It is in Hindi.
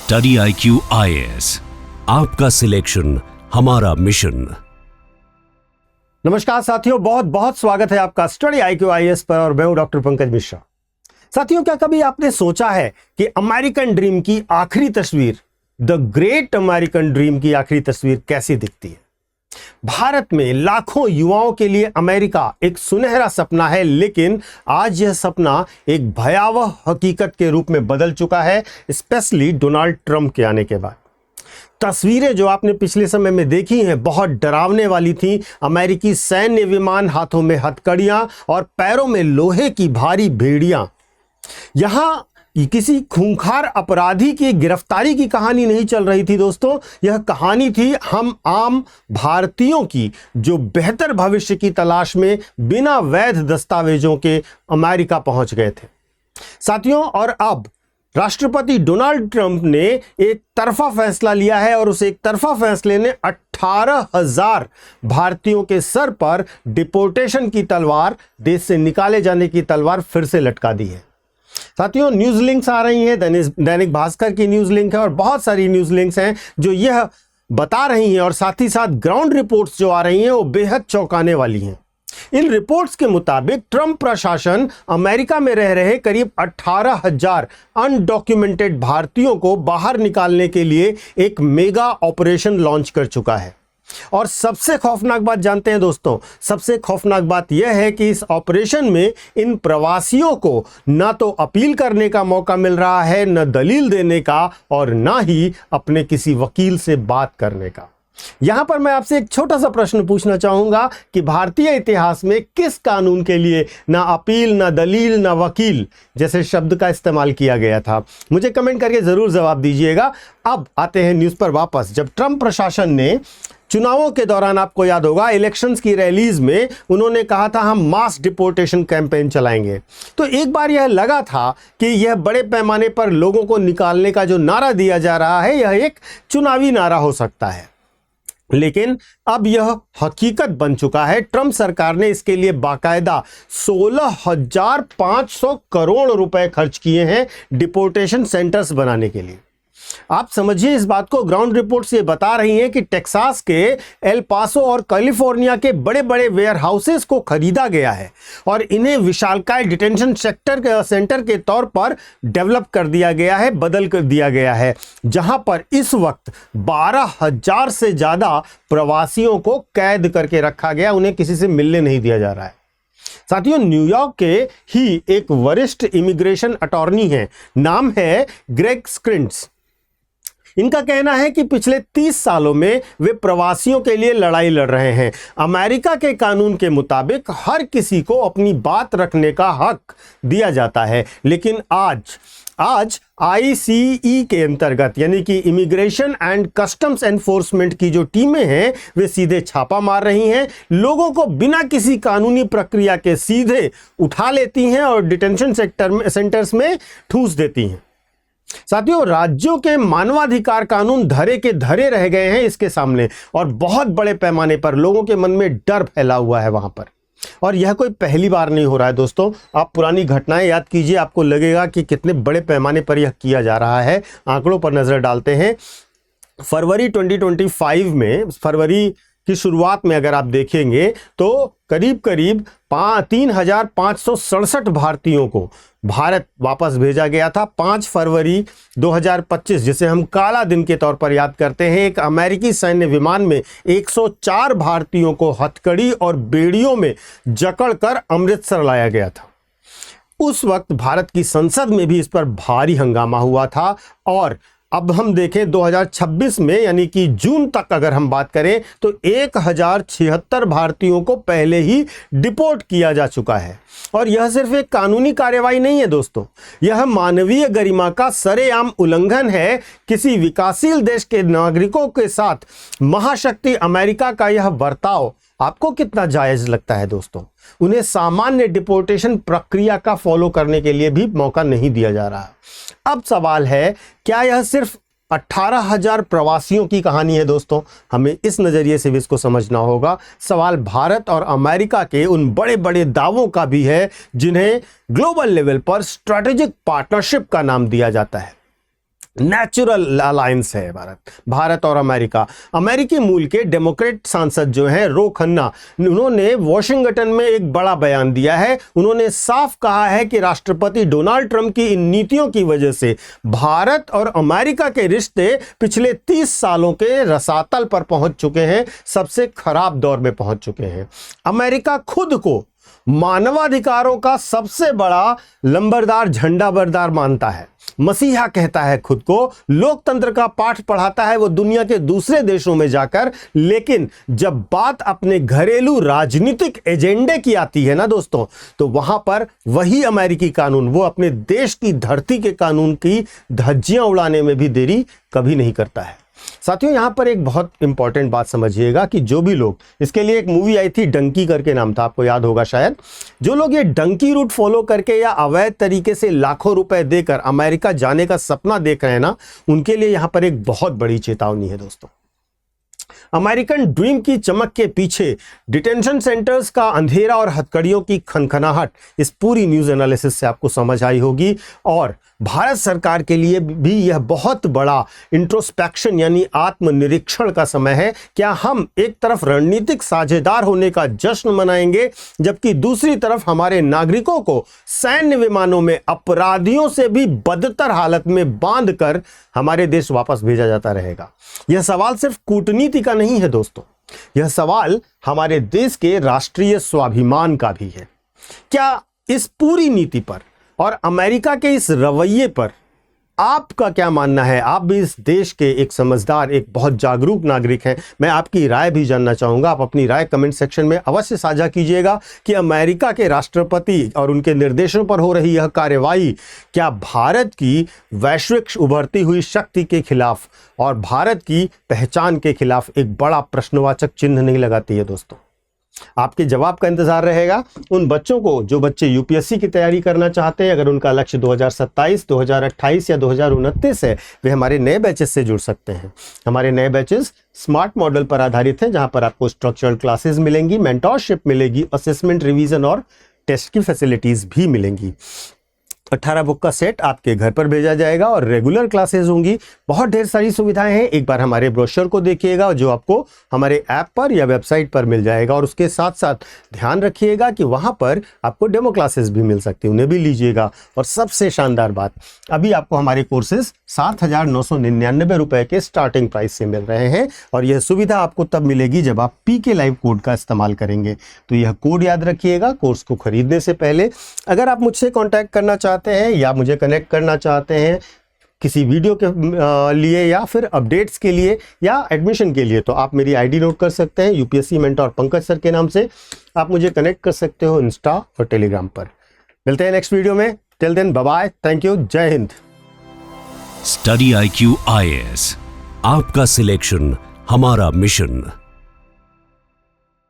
स्टडी IQ IAS, आपका सिलेक्शन हमारा मिशन। नमस्कार साथियों, बहुत बहुत स्वागत है आपका स्टडी IQ IAS पर और मैं हूं डॉक्टर पंकज मिश्रा। साथियों, क्या कभी आपने सोचा है कि अमेरिकन ड्रीम की आखिरी तस्वीर, द ग्रेट अमेरिकन ड्रीम की आखिरी तस्वीर कैसी दिखती है? भारत में लाखों युवाओं के लिए अमेरिका एक सुनहरा सपना है, लेकिन आज यह सपना एक भयावह हकीकत के रूप में बदल चुका है, स्पेशली डोनाल्ड ट्रंप के आने के बाद। तस्वीरें जो आपने पिछले समय में देखी हैं बहुत डरावने वाली थी। अमेरिकी सैन्य विमान, हाथों में हथकड़ियां और पैरों में लोहे की भारी बेड़ियां। यहां किसी खूंखार अपराधी की गिरफ्तारी की कहानी नहीं चल रही थी दोस्तों, यह कहानी थी हम आम भारतीयों की, जो बेहतर भविष्य की तलाश में बिना वैध दस्तावेजों के अमेरिका पहुंच गए थे साथियों। और अब राष्ट्रपति डोनाल्ड ट्रंप ने एक तरफा फैसला लिया है और उस एक तरफा फैसले ने 18,000 भारतीयों के सर पर डिपोर्टेशन की तलवार, देश से निकाले जाने की तलवार फिर से लटका दी है। साथियों, न्यूज लिंक्स आ रही हैं, दैनिक भास्कर की न्यूज लिंक है और बहुत सारी न्यूज लिंक्स हैं जो यह बता रही हैं, और साथ ही साथ ग्राउंड रिपोर्ट्स जो आ रही हैं वो बेहद चौंकाने वाली हैं। इन रिपोर्ट्स के मुताबिक ट्रंप प्रशासन अमेरिका में रह रहे करीब 18,000 अनडॉक्यूमेंटेड भारतीयों को बाहर निकालने के लिए एक मेगा ऑपरेशन लॉन्च कर चुका है। और सबसे खौफनाक बात जानते हैं दोस्तों, सबसे खौफनाक बात यह है कि इस ऑपरेशन में इन प्रवासियों को ना तो अपील करने का मौका मिल रहा है, न दलील देने का, और ना ही अपने किसी वकील से बात करने का। यहां पर मैं आपसे एक छोटा सा प्रश्न पूछना चाहूंगा कि भारतीय इतिहास में किस कानून के लिए ना अपील, ना दलील, ना वकील जैसे शब्द का इस्तेमाल किया गया था? मुझे कमेंट करके जरूर जवाब दीजिएगा। अब आते हैं न्यूज पर वापस। जब ट्रंप प्रशासन ने चुनावों के दौरान, आपको याद होगा, इलेक्शंस की रैलीज में उन्होंने कहा था हम मास डिपोर्टेशन कैंपेन चलाएंगे, तो एक बार यह लगा था कि यह बड़े पैमाने पर लोगों को निकालने का जो नारा दिया जा रहा है यह एक चुनावी नारा हो सकता है, लेकिन अब यह हकीकत बन चुका है। ट्रंप सरकार ने इसके लिए बाकायदा 16,500 करोड़ रुपए खर्च किए हैं डिपोर्टेशन सेंटर्स बनाने के लिए। आप समझिए इस बात को, ग्राउंड रिपोर्ट्स ये बता रही हैं कि टेक्सास के एल पासो और कैलिफोर्निया के बड़े बड़े वेयर हाउसेस को खरीदा गया है और इन्हें विशालकाय डिटेंशन सेंटर के तौर पर डेवलप कर दिया गया है, बदल कर दिया गया है, जहां पर इस वक्त 12,000 से ज्यादा प्रवासियों को कैद करके रखा गया, उन्हें किसी से मिलने नहीं दिया जा रहा है। साथियों, न्यूयॉर्क के ही एक वरिष्ठ इमिग्रेशन अटॉर्नी है, नाम है ग्रेग स्क्रिंट्स। इनका कहना है कि पिछले 30 सालों में वे प्रवासियों के लिए लड़ाई लड़ रहे हैं। अमेरिका के कानून के मुताबिक हर किसी को अपनी बात रखने का हक दिया जाता है, लेकिन आज ICE के अंतर्गत, यानी कि इमिग्रेशन एंड कस्टम्स एनफोर्समेंट की जो टीमें हैं वे सीधे छापा मार रही हैं, लोगों को बिना किसी कानूनी प्रक्रिया के सीधे उठा लेती हैं और डिटेंशन सेंटर्स में ठूस देती हैं। साथियों, राज्यों के मानवाधिकार कानून धरे के धरे रह गए हैं इसके सामने, और बहुत बड़े पैमाने पर लोगों के मन में डर फैला हुआ है वहां पर। और यह कोई पहली बार नहीं हो रहा है दोस्तों, आप पुरानी घटनाएं याद कीजिए, आपको लगेगा कि कितने बड़े पैमाने पर यह किया जा रहा है। आंकड़ों पर नजर डालते हैं। फरवरी 2025 में, फरवरी की शुरुआत में अगर आप देखेंगे तो करीब 3,567 भारतीयों को भारत वापस भेजा गया था। 5 फरवरी 2025, जिसे हम काला दिन के तौर पर याद करते हैं, एक अमेरिकी सैन्य विमान में 104 भारतीयों को हथकड़ी और बेड़ियों में जकड़कर अमृतसर लाया गया था। उस वक्त भारत की संसद में भी इस पर भारी हंगामा हुआ था। और अब हम देखें 2026 में, यानी कि जून तक अगर हम बात करें तो 1,076 भारतीयों को पहले ही डिपोर्ट किया जा चुका है। और यह सिर्फ एक कानूनी कार्यवाही नहीं है दोस्तों, यह मानवीय गरिमा का सरेआम उल्लंघन है। किसी विकासशील देश के नागरिकों के साथ महाशक्ति अमेरिका का यह बर्ताव आपको कितना जायज लगता है दोस्तों? उन्हें सामान्य डिपोर्टेशन प्रक्रिया का फॉलो करने के लिए भी मौका नहीं दिया जा रहा। अब सवाल है, क्या यह सिर्फ 18,000 प्रवासियों की कहानी है दोस्तों? हमें इस नजरिए से भी इसको समझना होगा। सवाल भारत और अमेरिका के उन बड़े बड़े दावों का भी है जिन्हें ग्लोबल लेवल पर स्ट्रैटेजिक पार्टनरशिप का नाम दिया जाता है। नेचुरल अलायंस है भारत और अमेरिका। अमेरिकी मूल के डेमोक्रेट सांसद जो हैं रो खन्ना, उन्होंने वॉशिंगटन में एक बड़ा बयान दिया है। उन्होंने साफ कहा है कि राष्ट्रपति डोनाल्ड ट्रंप की इन नीतियों की वजह से भारत और अमेरिका के रिश्ते पिछले 30 सालों के रसातल पर पहुंच चुके हैं, सबसे खराब दौर में पहुंच चुके हैं। अमेरिका खुद को मानवाधिकारों का सबसे बड़ा लंबरदार झंडा बरदार मानता है, मसीहा कहता है खुद को, लोकतंत्र का पाठ पढ़ाता है वो दुनिया के दूसरे देशों में जाकर। लेकिन जब बात अपने घरेलू राजनीतिक एजेंडे की आती है ना दोस्तों, तो वहां पर वही अमेरिकी कानून, वो अपने देश की धरती के कानून की धज्जियां उड़ाने में भी देरी कभी नहीं करता है। साथियों, यहां पर एक बहुत इंपॉर्टेंट बात समझिएगा कि जो भी लोग, इसके लिए एक मूवी आई थी डंकी करके, नाम था, आपको याद होगा शायद, जो लोग ये डंकी रूट फॉलो करके या अवैध तरीके से लाखों रुपए देकर अमेरिका जाने का सपना देख रहे हैं ना, उनके लिए यहां पर एक बहुत बड़ी चेतावनी है दोस्तों। अमेरिकन ड्रीम की चमक के पीछे डिटेंशन सेंटर्स का अंधेरा और हथकड़ियों की खनखनाहट इस पूरी न्यूज एनालिसिस से आपको समझ आई होगी। और भारत सरकार के लिए भी यह बहुत बड़ा इंट्रोस्पेक्शन यानी आत्मनिरीक्षण का समय है। क्या हम एक तरफ रणनीतिक साझेदार होने का जश्न मनाएंगे, जबकि दूसरी तरफ हमारे नागरिकों को सैन्य विमानों में अपराधियों से भी बदतर हालत में बांधकर हमारे देश वापस भेजा जाता रहेगा? यह सवाल सिर्फ कूटनीति का नहीं है दोस्तों, यह सवाल हमारे देश के राष्ट्रीय स्वाभिमान का भी है। क्या इस पूरी नीति पर और अमेरिका के इस रवैये पर आपका क्या मानना है? आप भी इस देश के एक समझदार, एक बहुत जागरूक नागरिक हैं। मैं आपकी राय भी जानना चाहूंगा। आप अपनी राय कमेंट सेक्शन में अवश्य साझा कीजिएगा कि अमेरिका के राष्ट्रपति और उनके निर्देशों पर हो रही यह कार्यवाही क्या भारत की वैश्विक उभरती हुई शक्ति के खिलाफ और भारत की पहचान के खिलाफ एक बड़ा प्रश्नवाचक चिन्ह नहीं लगाती है दोस्तों? आपके जवाब का इंतजार रहेगा। उन बच्चों को, जो बच्चे यूपीएससी की तैयारी करना चाहते हैं, अगर उनका लक्ष्य 2027, 2028 या 2029 है, वे हमारे नए बैचेस से जुड़ सकते हैं। हमारे नए बैचेस स्मार्ट मॉडल पर आधारित हैं, जहां पर आपको स्ट्रक्चर्ड क्लासेस मिलेंगी, मेंटोरशिप मिलेगी, असेसमेंट, रिवीजन और टेस्ट की फैसिलिटीज भी मिलेंगी। 18 बुक का सेट आपके घर पर भेजा जाएगा और रेगुलर क्लासेस होंगी। बहुत ढेर सारी सुविधाएं हैं। एक बार हमारे ब्रोशर को देखिएगा, जो आपको हमारे ऐप पर या वेबसाइट पर मिल जाएगा। और उसके साथ साथ ध्यान रखिएगा कि वहां पर आपको डेमो क्लासेस भी मिल सकती हैं, उन्हें भी लीजिएगा। और सबसे शानदार बात, अभी आपको हमारे कोर्सेज 7,999 रुपए के स्टार्टिंग प्राइस से मिल रहे हैं। और यह सुविधा आपको तब मिलेगी जब आप PK लाइव कोड का इस्तेमाल करेंगे। तो यह कोड याद रखिएगा कोर्स को खरीदने से पहले। अगर आप मुझसे कॉन्टैक्ट करना चाहते हैं या मुझे कनेक्ट करना चाहते हैं किसी वीडियो के लिए या फिर अपडेट्स के लिए या एडमिशन के लिए, तो आप मेरी ID नोट कर सकते हैं, UPSC मेंटोर पंकज सर के नाम से। आप मुझे कनेक्ट कर सकते हो इंस्टा और टेलीग्राम पर। मिलते हैं नेक्स्ट वीडियो में। Till then, bye bye, thank you, जय हिंद। स्टडी IQ IAS, आपका सिलेक्शन हमारा मिशन।